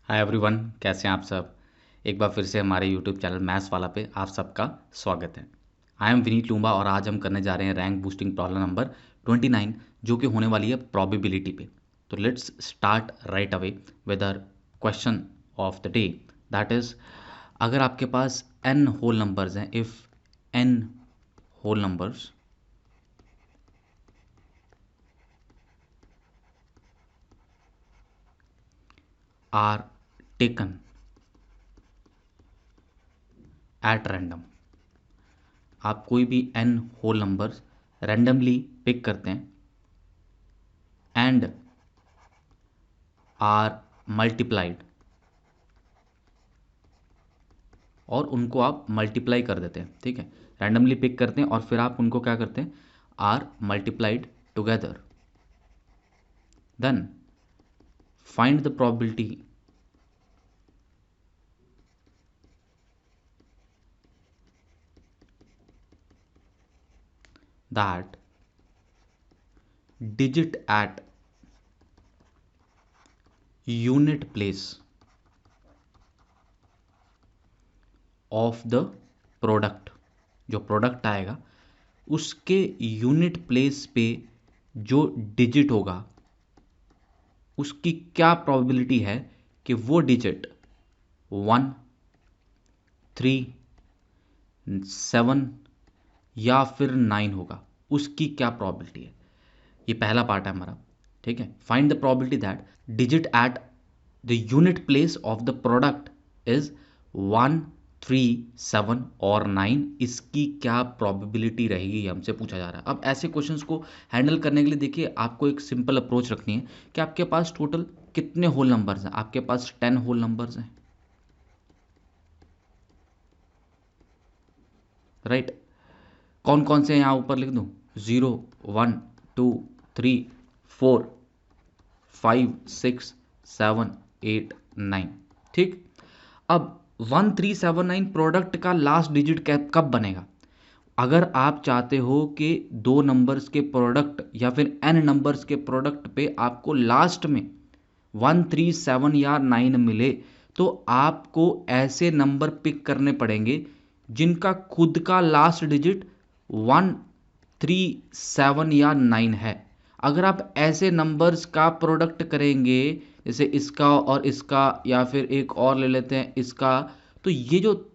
Hi everyone, कैसे हैं आप सब। एक बार फिर से हमारे यूट्यूब चैनल मैथ्स वाला पे आप सबका स्वागत है। आई एम विनीत लूम्बा और आज हम करने जा रहे हैं रैंक बूस्टिंग प्रॉब्लम नंबर 29 जो कि होने वाली है प्रोबेबिलिटी पे। तो let's start right away with our question of the day. That is, अगर आपके पास n होल नंबर्स हैं, if n whole numbers are taken at random, आप कोई भी n whole numbers randomly pick करते हैं एंड आर मल्टीप्लाइड, और उनको आप मल्टीप्लाई कर देते हैं। ठीक है, रैंडमली पिक करते हैं और फिर आप उनको क्या करते हैं, are multiplied together. Then find the probability that digit at unit place of the product, जो प्रोडक्ट आएगा उसके यूनिट प्लेस पे जो डिजिट होगा उसकी क्या प्रोबेबिलिटी है कि वो डिजिट 1, 3, 7 या फिर 9 होगा, उसकी क्या प्रोबेबिलिटी है। ये पहला पार्ट है हमारा। ठीक है, find the probability that digit at the unit place of the product is 1, 3, 7 और 9, इसकी क्या प्रोबेबिलिटी रहेगी, ये हमसे पूछा जा रहा है। अब ऐसे क्वेश्चंस को हैंडल करने के लिए देखिए आपको एक सिंपल अप्रोच रखनी है कि आपके पास टोटल कितने होल नंबर्स हैं। आपके पास 10 होल नंबर्स हैं, राइट। कौन कौन से यहाँ ऊपर लिख दूँ, 0, 1, 2, 3, 4, 5, 6, 7, 8, 9। ठीक, अब 1379 प्रोडक्ट का लास्ट डिजिट कब बनेगा। अगर आप चाहते हो कि दो नंबर्स के प्रोडक्ट या फिर n नंबर्स के प्रोडक्ट पे आपको लास्ट में 137 या 9 मिले, तो आपको ऐसे नंबर पिक करने पड़ेंगे जिनका खुद का लास्ट डिजिट 137 या 9 है। अगर आप ऐसे नंबर्स का प्रोडक्ट करेंगे, जैसे इसका और इसका, या फिर एक और ले लेते हैं इसका, तो ये जो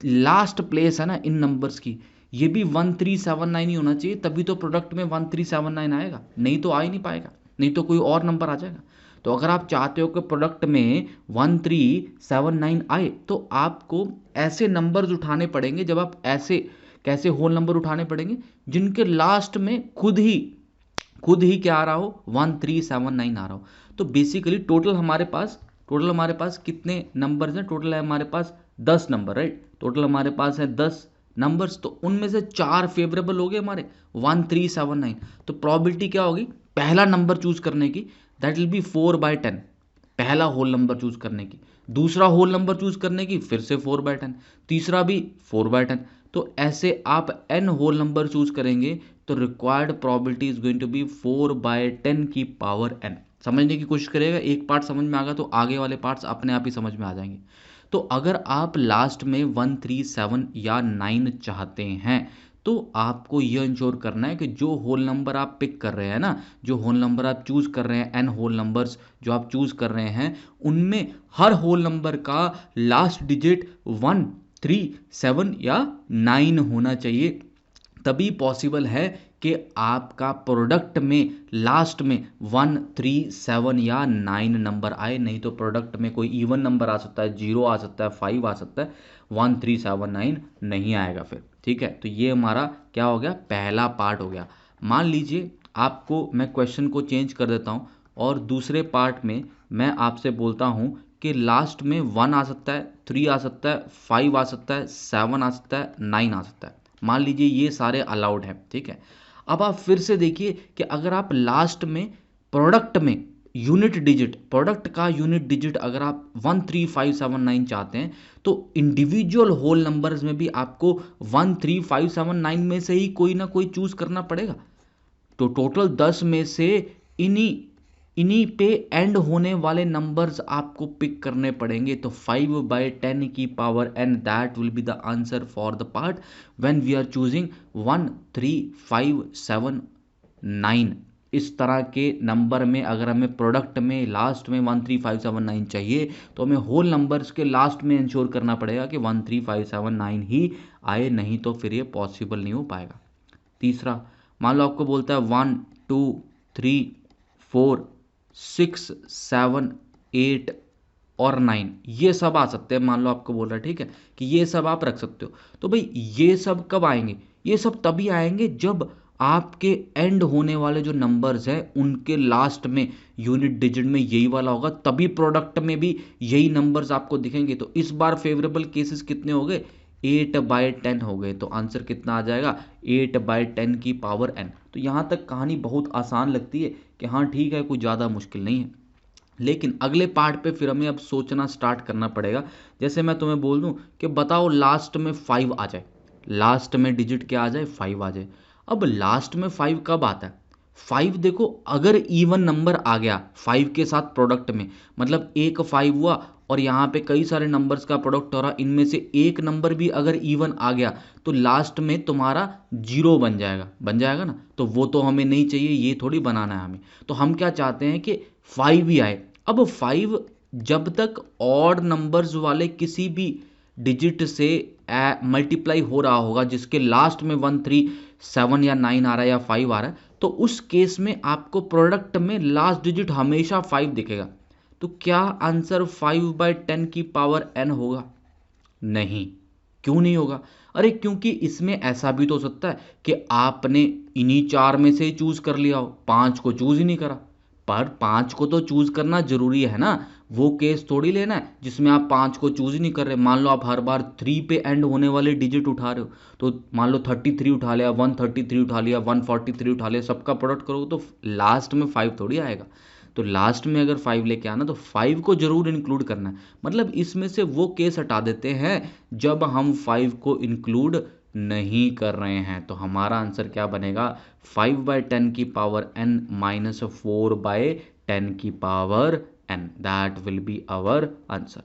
लास्ट प्लेस है ना इन नंबर्स की, ये भी 1379 ही होना चाहिए, तभी तो प्रोडक्ट में 1379 आएगा, नहीं तो आ ही नहीं पाएगा, नहीं तो कोई और नंबर आ जाएगा। तो अगर आप चाहते हो कि प्रोडक्ट में 1379 आए, तो आपको ऐसे नंबर्स उठाने पड़ेंगे। जब आप ऐसे कैसे होल नंबर उठाने पड़ेंगे, जिनके लास्ट में खुद ही क्या आ रहा हो, 1379 आ रहा हो। तो बेसिकली टोटल हमारे पास कितने नंबर्स हैं, टोटल है हमारे पास 10 नंबर, राइट। टोटल हमारे पास है 10 नंबर्स, तो उनमें से 4 फेवरेबल हो गए हमारे 1379। तो प्रोबेबिलिटी क्या होगी पहला नंबर चूज करने की, दैट विल बी 4/10, पहला होल नंबर चूज करने की। दूसरा होल नंबर चूज करने की फिर से 4/10, तीसरा भी 4/10। तो ऐसे आप n होल नंबर चूज करेंगे तो required probability is going to be 4/10 की पावर n। समझने की कोशिश करेगा, एक पार्ट समझ में आ गया तो आगे वाले पार्ट्स अपने आप ही समझ में आ जाएंगे। तो अगर आप लास्ट में 137 या 9 चाहते हैं, तो आपको यह इंश्योर करना है कि जो होल नंबर आप पिक कर रहे हैं ना, जो होल नंबर आप चूज कर रहे हैं, n होल नंबर्स जो आप चूज कर रहे हैं, उनमें हर होल नंबर का लास्ट डिजिट 1, 3, 7 या 9 होना चाहिए। तभी पॉसिबल है कि आपका प्रोडक्ट में लास्ट में 137 या 9 नंबर आए। नहीं तो प्रोडक्ट में कोई इवन नंबर आ सकता है, 0 आ सकता है, 5 आ सकता है, 1379 नहीं आएगा फिर। ठीक है, तो ये हमारा क्या हो गया, पहला पार्ट हो गया। मान लीजिए आपको मैं क्वेश्चन को चेंज कर देता हूँ और दूसरे पार्ट में मैं आपसे बोलता हूँ कि लास्ट में 1 आ सकता है, 3 आ सकता है, 5 आ सकता है, 7 आ सकता है, 9 आ सकता है। मान लीजिए ये सारे अलाउड हैं। ठीक है, अब आप फिर से देखिए कि अगर आप लास्ट में प्रोडक्ट में प्रोडक्ट का यूनिट डिजिट अगर आप 13579 चाहते हैं, तो इंडिविजुअल होल नंबर्स में भी आपको 13579 में से ही कोई ना कोई चूज करना पड़ेगा। तो टोटल 10 में से इन्हीं इन्हीं पे एंड होने वाले नंबर्स आपको पिक करने पड़ेंगे। तो 5/10 की power n, that will be the answer for the part when we are choosing 1 3 5 7 9। इस तरह के नंबर में अगर हमें प्रोडक्ट में लास्ट में 1 3 5 7 9 चाहिए तो हमें होल नंबर्स के लास्ट में इंश्योर करना पड़ेगा कि 1 3 5 7 9 ही आए, नहीं तो फिर ये पॉसिबल नहीं हो पाएगा। तीसरा, मान लो आपको बोलता है 1 2 3 4 6 7 8 और 9, ये सब आ सकते हैं। मान लो आपको बोल रहा है ठीक है कि ये सब आप रख सकते हो। तो भाई ये सब कब आएंगे? ये सब तभी आएंगे जब आपके एंड होने वाले जो नंबर्स हैं उनके लास्ट में यूनिट डिजिट में यही वाला होगा, तभी प्रोडक्ट में भी यही नंबर्स आपको दिखेंगे। तो इस बार फेवरेबल केसेस कितने हो गए? 8/10 हो गए। तो आंसर कितना आ जाएगा? 8/10 की पावर n। तो यहाँ तक कहानी बहुत आसान लगती है कि हाँ ठीक है, कोई ज़्यादा मुश्किल नहीं है। लेकिन अगले पार्ट पे फिर हमें अब सोचना स्टार्ट करना पड़ेगा। जैसे मैं तुम्हें बोल दूं कि बताओ लास्ट में 5 आ जाए, लास्ट में डिजिट क्या आ जाए? 5 आ जाए। अब लास्ट में 5 कब आता है? 5 देखो, अगर इवन नंबर आ गया 5 के साथ प्रोडक्ट में, मतलब एक 5 हुआ और यहाँ पे कई सारे नंबर्स का प्रोडक्ट हो रहा, इनमें से एक नंबर भी अगर इवन आ गया तो लास्ट में तुम्हारा 0 बन जाएगा ना। तो वो तो हमें नहीं चाहिए, ये थोड़ी बनाना है हमें। तो हम क्या चाहते हैं कि 5 ही आए। अब 5 जब तक ऑड नंबर्स वाले किसी भी डिजिट से मल्टीप्लाई हो रहा होगा जिसके लास्ट में 1 3 7 या 9 आ रहा है या 5 आ रहा है, तो उस केस में आपको प्रोडक्ट में लास्ट डिजिट हमेशा 5 दिखेगा। तो क्या आंसर 5/10 की पावर n होगा? नहीं। क्यों नहीं होगा? अरे क्योंकि इसमें ऐसा भी तो हो सकता है कि आपने इन्हीं 4 में से चूज कर लिया हो, 5 को चूज ही नहीं करा। पर 5 को तो चूज करना जरूरी है ना, वो केस थोड़ी लेना है जिसमें आप 5 को चूज ही नहीं कर रहे। मान लो आप हर बार 3 पे एंड होने वाले डिजिट उठा रहे हो, तो मान लो 33 उठा लिया, 133 उठा लिया, 143 उठा लिया, सबका प्रोडक्ट करोगे तो लास्ट में 5 थोड़ी आएगा। तो लास्ट में अगर 5 लेके आना तो 5 को जरूर इंक्लूड करना है। मतलब इसमें से वो केस हटा देते हैं जब हम 5 को इंक्लूड नहीं कर रहे हैं। तो हमारा आंसर क्या बनेगा? 5/10 की पावर n माइनस 4/10 की power n, that will be our answer.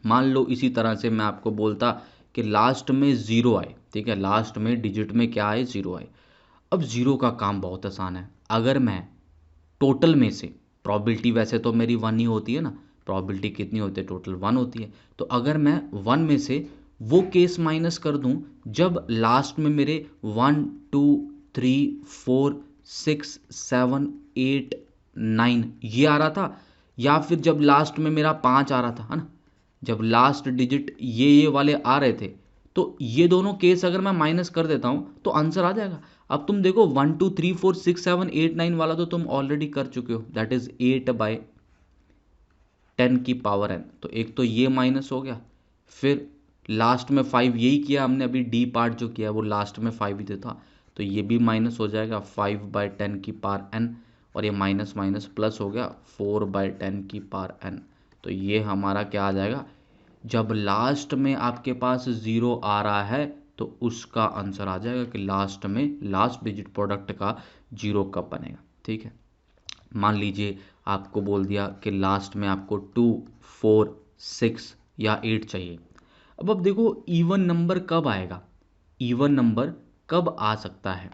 मान लो इसी तरह से मैं आपको बोलता कि लास्ट में 0 आए, ठीक है, लास्ट में डिजिट में क्या आए? 0 आए। अब 0 का काम बहुत आसान है। अगर मैं टोटल में से, प्रोबेबिलिटी वैसे तो मेरी 1 ही होती है ना, प्रोबेबिलिटी कितनी होती है? टोटल 1 होती है। तो अगर मैं 1 में से वो केस माइनस कर दूं जब लास्ट में मेरे 1 2 3 4 6 7 8 9 ये आ रहा था, या फिर जब लास्ट में मेरा 5 आ रहा था, है ना, जब लास्ट डिजिट ये वाले आ रहे थे, तो ये दोनों केस अगर मैं माइनस कर देता हूं तो आंसर आ जाएगा। अब तुम देखो 1 2 3 4 6 7 8 9 वाला तो तुम ऑलरेडी कर चुके हो, दैट इज 8/10 की पावर n। तो एक तो ये माइनस हो गया, फिर लास्ट में 5 यही किया हमने, अभी डी पार्ट जो किया वो लास्ट में 5 ही था, तो ये भी माइनस हो जाएगा 5/10 की पावर n, और ये माइनस माइनस प्लस हो गया 4/10 की पावर n। तो ये हमारा क्या आ जाएगा? जब लास्ट में आपके पास 0 आ रहा है तो उसका आंसर आ जाएगा कि लास्ट में लास्ट डिजिट प्रोडक्ट का 0 कब बनेगा। ठीक है, मान लीजिए आपको बोल दिया कि लास्ट में आपको 2 4 6 या 8 चाहिए। अब देखो इवन नंबर कब आएगा, इवन नंबर कब आ सकता है?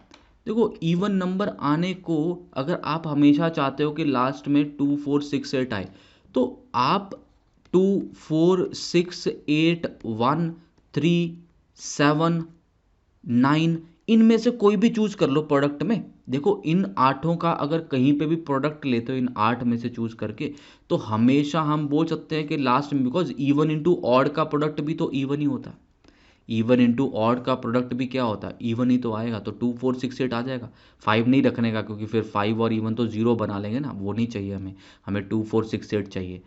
देखो इवन नंबर आने को अगर आप हमेशा चाहते हो कि लास्ट में 2 4 6 8 आए, तो आप 2 4 6 8 1 3 7 9 इनमें से कोई भी चूज कर लो प्रोडक्ट में। देखो इन आठों का अगर कहीं पे भी प्रोडक्ट लेते हो इन 8 में से चूज करके, तो हमेशा हम बोल सकते हैं कि लास्ट में, बिकॉज इवन इंटू ऑड का प्रोडक्ट भी तो इवन ही होता है, इवन इंटू ऑड का प्रोडक्ट भी क्या होता है? इवन ही तो आएगा। तो 2 4 6 8 आ जाएगा। 5 नहीं रखने का, क्योंकि फिर 5 और इवन तो 0 बना लेंगे ना, वो नहीं चाहिए हमें, हमें 2 4 6 8 चाहिए।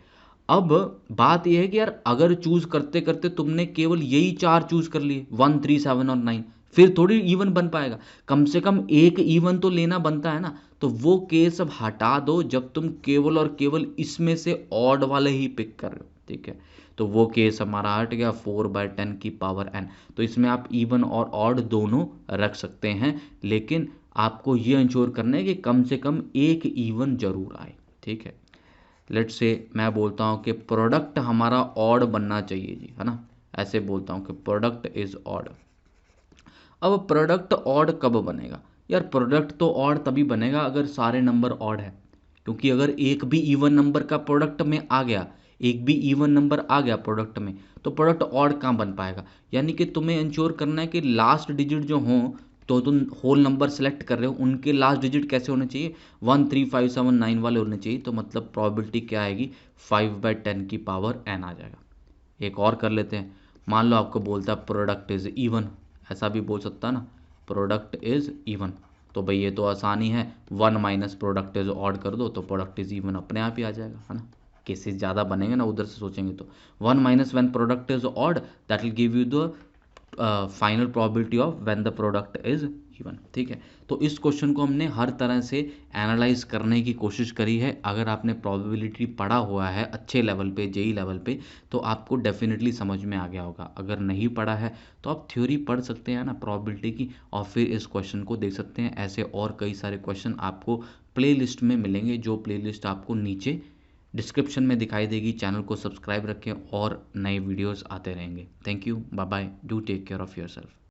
अब बात यह है कि यार अगर चूज करते करते तुमने केवल यही 4 चूज कर लिए 1 3 7 और 9, फिर थोड़ी इवन बन पाएगा। कम से कम एक इवन तो लेना बनता है ना। तो वो केस अब हटा दो जब तुम केवल और केवल इसमें से ऑड वाले ही पिक कर रहे हो। ठीक है, तो वो केस हमारा हट गया 4/10 की पावर n। तो इसमें आप इवन और ऑड दोनों रख सकते हैं, लेकिन आपको ये इंश्योर करना है कि कम से कम एक इवन जरूर आए। ठीक है। लेट्स से मैं बोलता हूँ कि प्रोडक्ट हमारा ऑड बनना चाहिए जी, है ना, ऐसे बोलता हूँ कि प्रोडक्ट इज ऑड। अब प्रोडक्ट ऑड कब बनेगा यार? प्रोडक्ट तो ऑड तभी बनेगा अगर सारे नंबर ऑड है, क्योंकि अगर एक भी इवन नंबर का प्रोडक्ट में आ गया, एक भी इवन नंबर आ गया प्रोडक्ट में, तो प्रोडक्ट ऑड कहाँ बन पाएगा? यानी कि तुम्हें इंश्योर करना है कि लास्ट डिजिट जो हो, तो तुम होल नंबर सेलेक्ट कर रहे हो, उनके लास्ट डिजिट कैसे होने चाहिए? 13579 वाले होने चाहिए। तो मतलब प्रोबेबिलिटी क्या आएगी? 5/10 की पावर n आ जाएगा। एक और कर लेते हैं। मान लो आपको बोलता है प्रोडक्ट इज इवन, ऐसा भी बोल सकता है ना, प्रोडक्ट इज इवन। तो भाई ये तो आसानी है, 1 माइनस प्रोडक्ट इज ऑड कर दो तो प्रोडक्ट इज इवन अपने आप ही आ जाएगा, है ना। केसेस ज़्यादा बनेंगे ना उधर से सोचेंगे तो। 1 minus when product is odd, that will give you the final probability of when the product is even. ठीक है, तो इस क्वेश्चन को हमने हर तरह से एनालाइज करने की कोशिश करी है। अगर आपने प्रोबेबिलिटी पढ़ा हुआ है अच्छे लेवल पे, जेई लेवल पे, तो आपको डेफिनेटली समझ में आ गया होगा। अगर नहीं पढ़ा है तो आप थ्योरी पढ़ सकते हैं ना प्रोबेबिलिटी की, और फिर इस क्वेश्चन को देख सकते हैं। ऐसे और कई सारे क्वेश्चन आपको प्ले लिस्ट में मिलेंगे, जो प्ले लिस्ट आपको नीचे डिस्क्रिप्शन में दिखाई देगी। चैनल को सब्सक्राइब रखें और नए वीडियोस आते रहेंगे। Thank you, bye bye, do take care of yourself.